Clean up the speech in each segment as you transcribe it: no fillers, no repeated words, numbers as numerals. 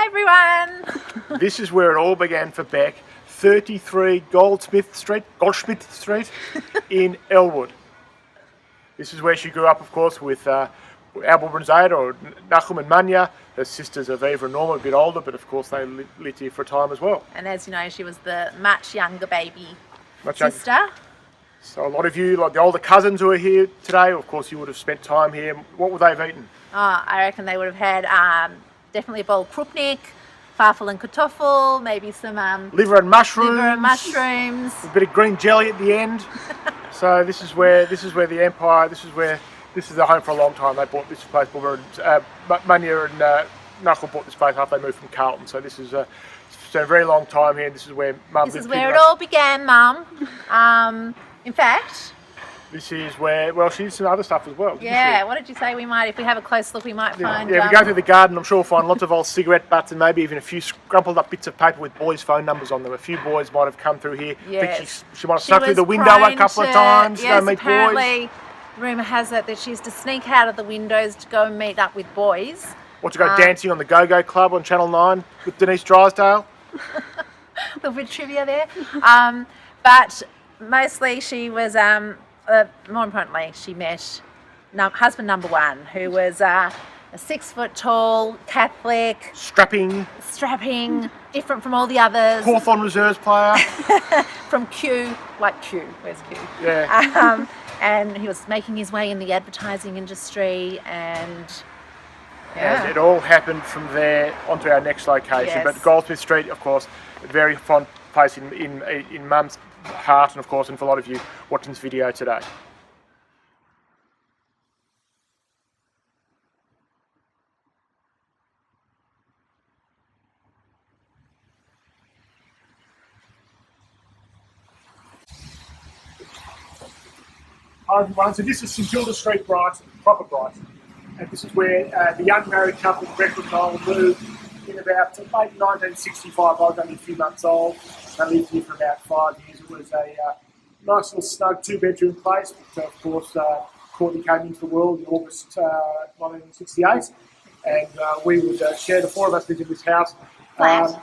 everyone! This is where it all began for Beck, 33 Goldsmith Street in Elwood. This is where she grew up, of course, with Albert and Zayda, or Nachum and Manya. Her sisters Aviva and Norma, a bit older, but of course they lived here for a time as well. And as you know, she was the much younger baby sister. Younger. So a lot of you, like the older cousins who are here today, of course you would have spent time here. What would they have eaten? Oh, I reckon they would have had definitely a bowl of krupnik, farfel and kartoffel, maybe some liver and mushrooms. A bit of green jelly at the end. So this is where the empire. This is their home for a long time. They bought this place. Manya and Knuckle bought this place after they moved from Carlton. So this is a very long time here. This is where Mum lived. This is where it all began, Mum. In fact, this is where, well, she did some other stuff as well. Yeah, what did you say? If we have a close look, we might find... Yeah, if we go through the garden, I'm sure we'll find lots of old cigarette butts and maybe even a few scrumpled up bits of paper with boys' phone numbers on them. A few boys might have come through here. Yes. She might have snuck through the window a couple of times to go meet apparently, boys. Rumour has it that she used to sneak out of the windows to go and meet up with boys. Or to go dancing on the Go-Go Club on Channel 9 with Denise Drysdale. A little bit of trivia there. But mostly she was... more importantly, she met husband number one, who was a 6 foot tall Catholic, strapping, different from all the others. Hawthorn Reserves player. From Q, like Q, where's Q? Yeah. And he was making his way in the advertising industry, and it all happened from there onto our next location. Yes. But Goldsmith Street, of course, a very fond place in Mum's heart, and of course, and for a lot of you watching this video today. Hi everyone, so this is St Kilda Street, Brighton, proper Brighton, and this is where the young married couple, Beck and Noel, moved in about late 1965. I was only a few months old. They lived here for about 5 years. It was a nice little snug 2-bedroom place. But of course, Courtney came into the world in August 1968, and we would share. The 4 of us lived in this house. Flat.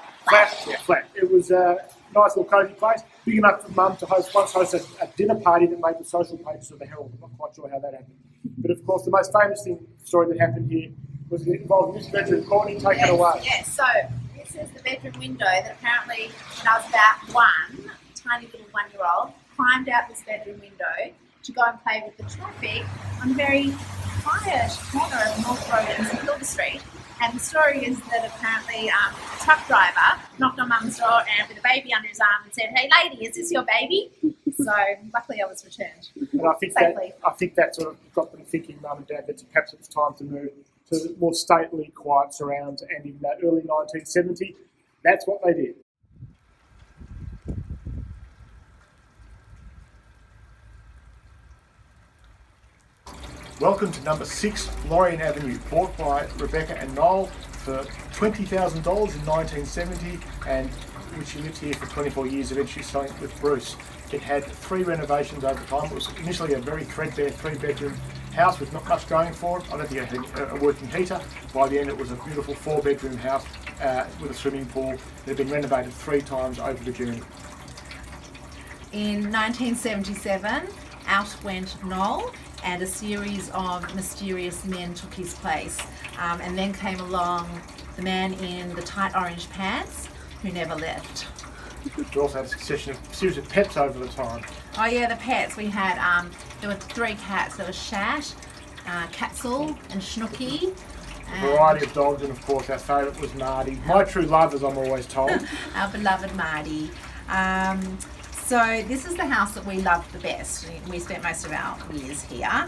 Flat. It was a nice little cosy place, big enough for Mum to host a dinner party that made the social pages of the Herald. I'm not quite sure how that happened. But of course, the most famous story that happened here was involving this bedroom. Courtney, take it away. Yes, so this is the bedroom window that apparently, when I was about one, tiny little 1-year-old, climbed out this bedroom window to go and play with the traffic on a very quiet corner of North Road and St Kilda Street. And the story is that apparently a truck driver knocked on Mum's door and with a baby under his arm and said, "Hey lady, is this your baby?" So luckily I was returned and I think that sort of got them thinking, Mum and Dad, that perhaps it was time to move to more stately, quiet surrounds. And in that early 1970, that's what they did. Welcome to number 6 Lorien Avenue, bought by Rebecca and Noel for $20,000 in 1970, and which she lived here for 24 years, eventually selling it with Bruce. It had 3 renovations over time. It was initially a very threadbare 3-bedroom house with not much going for it. I don't think it had a working heater. By the end it was a beautiful 4-bedroom house with a swimming pool that had been renovated 3 times over the journey. In 1977, out went Noel, and a series of mysterious men took his place. And then came along the man in the tight orange pants who never left. We also had a series of pets over the time. Oh yeah, the pets. We had, there were 3 cats. There was Shat, Catzel and Schnooky. A variety of dogs, and of course our favourite was Marty. My true love, as I'm always told. Our beloved Marty. So this is the house that we loved the best. We spent most of our years here.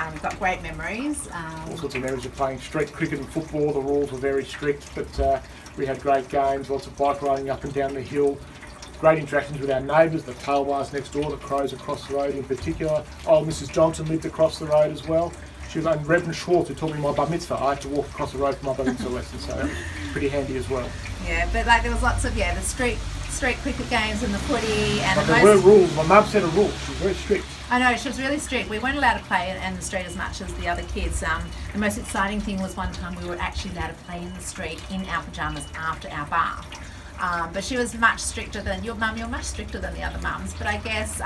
We've got great memories. All sorts of memories of playing street cricket and football. The rules were very strict, but we had great games, lots of bike riding up and down the hill. Great interactions with our neighbours, the tailwhires next door, the crows across the road in particular. Old Mrs Johnson lived across the road as well. She was and Reverend Schwartz, who taught me my bar mitzvah. I had to walk across the road for my bar mitzvah lesson, so that was pretty handy as well. Yeah, but like there was lots of the street street cricket games and the footy. And But there were rules. My mum set a rule. She was very strict. I know, she was really strict. We weren't allowed to play in the street as much as the other kids. The most exciting thing was one time we were actually allowed to play in the street in our pyjamas after our bath. But she was much stricter than your mum. You're much stricter than the other mums. But I guess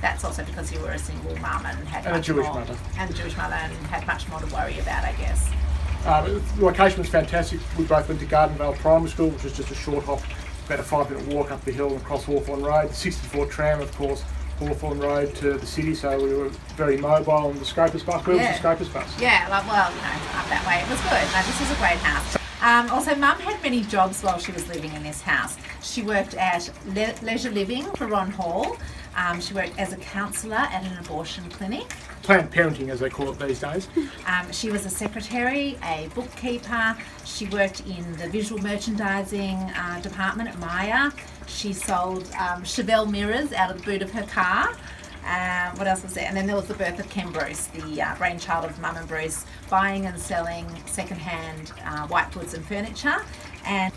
that's also because you were a single mum and had And a Jewish mother. And a Jewish mother and had much more to worry about, I guess. The location was fantastic. We both went to Gardenvale Primary School, which is just a short hop, about a 5-minute walk up the hill and across Hawthorn Road. The 64 tram, of course, Hawthorn Road to the city, so we were very mobile. And the Scopus bus, where was the Scopus bus? Yeah, up that way. It was good. No, this is a great house. Also, Mum had many jobs while she was living in this house. She worked at Leisure Living for Ron Hall. She worked as a counsellor at an abortion clinic. Planned parenting, as they call it these days. She was a secretary, a bookkeeper. She worked in the visual merchandising department at Maya. She sold Chevelle mirrors out of the boot of her car. What else was there? And then there was the birth of Ken Bruce, the brainchild of Mum and Bruce, buying and selling second-hand white goods and furniture. And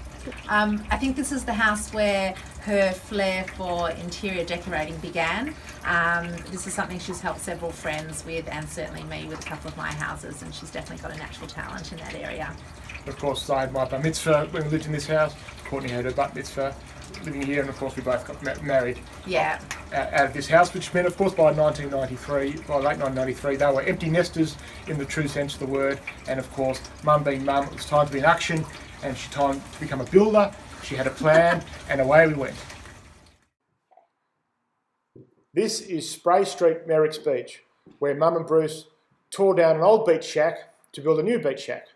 I think this is the house where her flair for interior decorating began. This is something she's helped several friends with, and certainly me with a couple of my houses, and she's definitely got a natural talent in that area. Of course, I had my bar mitzvah when we lived in this house. Courtney had her bat mitzvah living here, and of course we both got married out of this house, which meant, of course, by late 1993, they were empty nesters in the true sense of the word. And of course, Mum being Mum, it was time to be in action, and she time to become a builder. She had a plan, and away we went. This is Spray Street, Merrick's Beach, where Mum and Bruce tore down an old beach shack to build a new beach shack.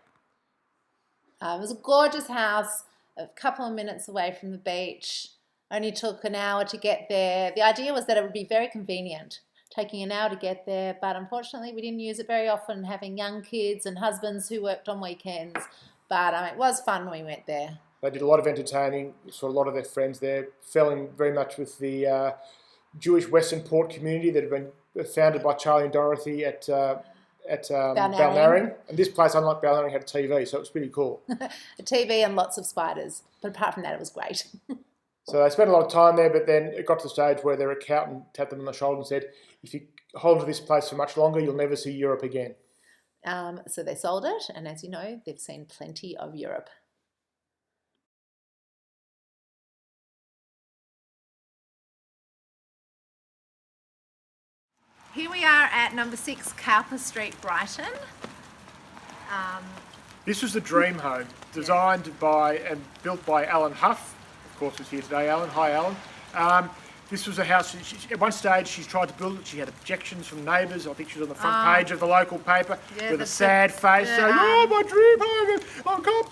It was a gorgeous house, a couple of minutes away from the beach. Only took an hour to get there. The idea was that it would be very convenient, taking an hour to get there, but unfortunately we didn't use it very often, having young kids and husbands who worked on weekends. But it was fun when we went there. They did a lot of entertaining, saw a lot of their friends there, fell in very much with the Jewish Western Port community that had been founded by Charlie and Dorothy at Balnarring. And this place, unlike Balnarring, had a TV, so it was pretty cool. A TV and lots of spiders, but apart from that, it was great. So they spent a lot of time there, but then it got to the stage where their accountant tapped them on the shoulder and said, if you hold to this place for much longer, you'll never see Europe again. So they sold it, and as you know, they've seen plenty of Europe. Here we are at number 6 Cowper Street, Brighton. This was the dream home, designed by and built by Alan Huff. Of course, who's here today, Alan. Hi, Alan. This was a house, at one stage she tried to build it, she had objections from neighbours. I think she was on the front page of the local paper with a sad face saying, oh, my dream home, I can't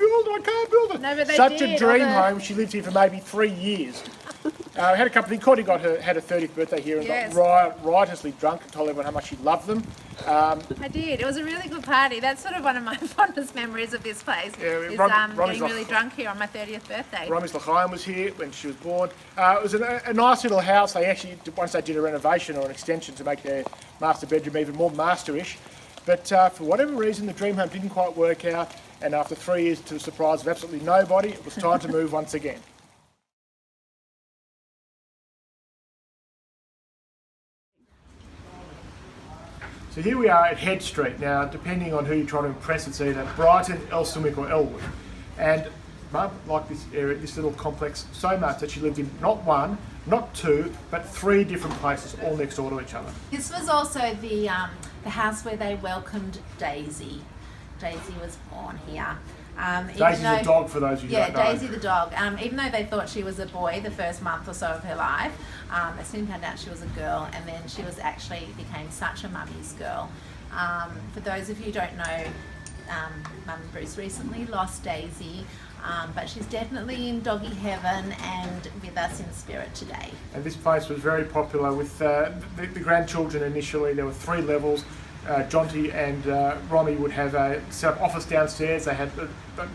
build it. No, but they Such did, a dream home, she lived here for maybe 3 years. Had a couple of things. Courtney had her 30th birthday here and got riotously drunk and told everyone how much she loved them. I did. It was a really good party. That's sort of one of my fondest memories of this place. Getting really drunk here on my 30th birthday. Romy L'chaim was here when she was born. It was a nice little house. They actually, once they did a renovation or an extension to make their master bedroom even more masterish. But for whatever reason, the dream home didn't quite work out. And after 3 years, to the surprise of absolutely nobody, it was time to move once again. So here we are at Head Street. Now, depending on who you're trying to impress, it's either Brighton, Elsternwick or Elwood. And Mum liked this area, this little complex, so much that she lived in not one, not two, but 3 different places all next door to each other. This was also the house where they welcomed Daisy. Daisy was born here. Daisy's a dog, for those of you who don't know. Yeah, Daisy the dog. Even though they thought she was a boy the first month or so of her life, they soon found out she was a girl, and then she was actually became such a mummy's girl. For those of you who don't know, Mum and Bruce recently lost Daisy, but she's definitely in doggy heaven and with us in spirit today. And this place was very popular with the grandchildren initially. There were 3 levels. Jonty and Romy would have a set up office downstairs. They had, I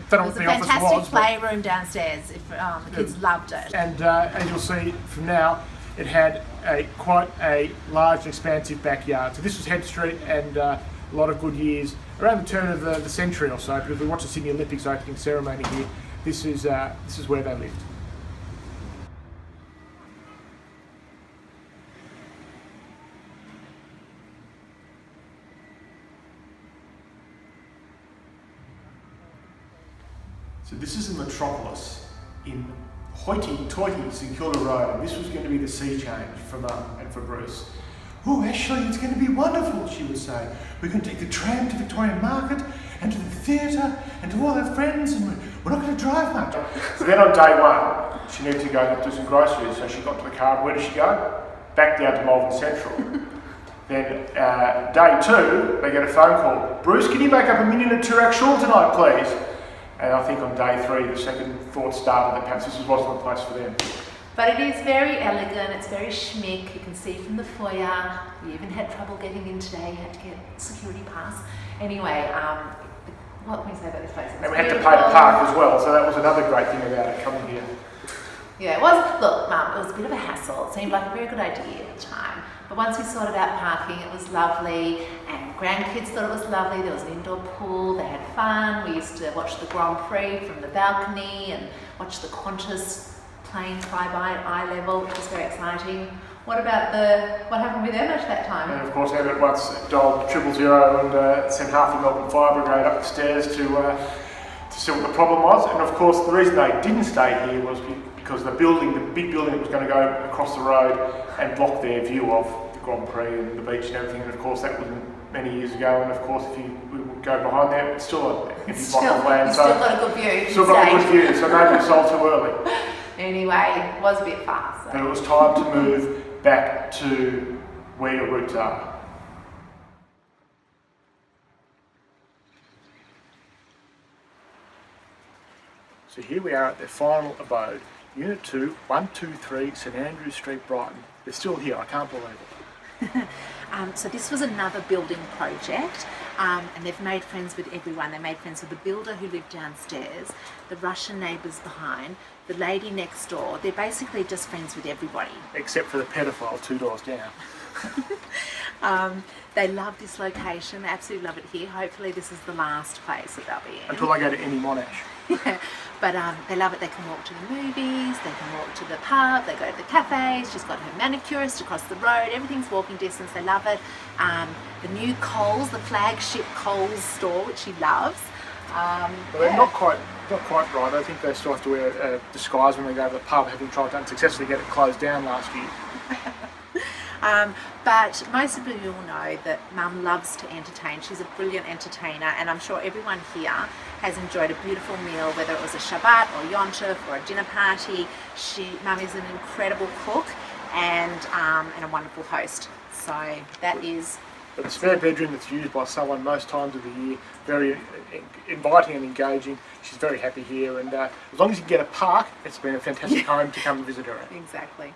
don't know what the office was. It was a fantastic playroom downstairs. The kids loved it. And as you'll see from now, it had quite a large and expansive backyard. So this was Head Street, and a lot of good years around the turn of the century or so, because we watched the Sydney Olympics opening ceremony here. This is where they lived. So this is a metropolis in hoity-toity St Kilda Road, and this was going to be the sea change for Mum and for Bruce. "Oh, Ashley, it's going to be wonderful," she would say. "We're going to take the tram to Victorian Market and to the theatre and to all our friends, and we're not going to drive much." So then on day one, she needed to go and do some groceries, so she got to the car, and where did she go? Back down to Malvern Central. Then day two, they get a phone call. "Bruce, can you make up a minion and two-rack shawl tonight, please?" And I think on day three, the second thought started that perhaps this wasn't the place for them. But it is very elegant, it's very schmick, you can see from the foyer. We even had trouble getting in today, had to get a security pass. Anyway, what can we say about this place? And we had to pay to park as well, so that was another great thing about it, coming here. Yeah, it was, look, Mum, it was a bit of a hassle. It seemed like a very good idea at the time. But once we sorted out parking, it was lovely, and grandkids thought it was lovely. There was an indoor pool, they had fun. We used to watch the Grand Prix from the balcony and watch the Qantas plane fly by at eye level, which was very exciting. What happened with Emma at that time? And of course, Emmett once dialed 000 and sent half the Melbourne Fire Brigade up the stairs to see what the problem was. And of course, the reason they didn't stay here was because the big building that was going to go across the road and block their view of the Grand Prix and the beach and everything. And of course, that was many years ago. And of course, if you would go behind there, it's still an empty block of land. You've still got a good view. Still got a good view, so maybe it sold too early. Anyway, it was a bit fast. So. And it was time to move back to where your roots are. So here we are at their final abode, Unit 2, 123 St Andrew Street, Brighton. They're still here, I can't believe it. So this was another building project, and they've made friends with everyone. They made friends with the builder who lived downstairs, the Russian neighbours behind, the lady next door. They're basically just friends with everybody. Except for the pedophile 2 doors down. They love this location, they absolutely love it here. Hopefully this is the last place that they'll be in. Until they go to any Monash. Yeah, but they love it. They can walk to the movies, they can walk to the pub, they go to the cafes. She's got her manicurist across the road. Everything's walking distance. They love it. The new Coles, the flagship Coles store, which she loves. But they're not quite right. I think they still have to wear a disguise when they go to the pub, having tried to unsuccessfully get it closed down last year. But most of you will know that Mum loves to entertain. She's a brilliant entertainer, and I'm sure everyone here has enjoyed a beautiful meal, whether it was a Shabbat or Yontif or a dinner party. Mum is an incredible cook and a wonderful host. So that is... But the spare bedroom that's used by someone most times of the year, very inviting and engaging. She's very happy here, and as long as you can get a park, it's been a fantastic home to come and visit her at. Exactly.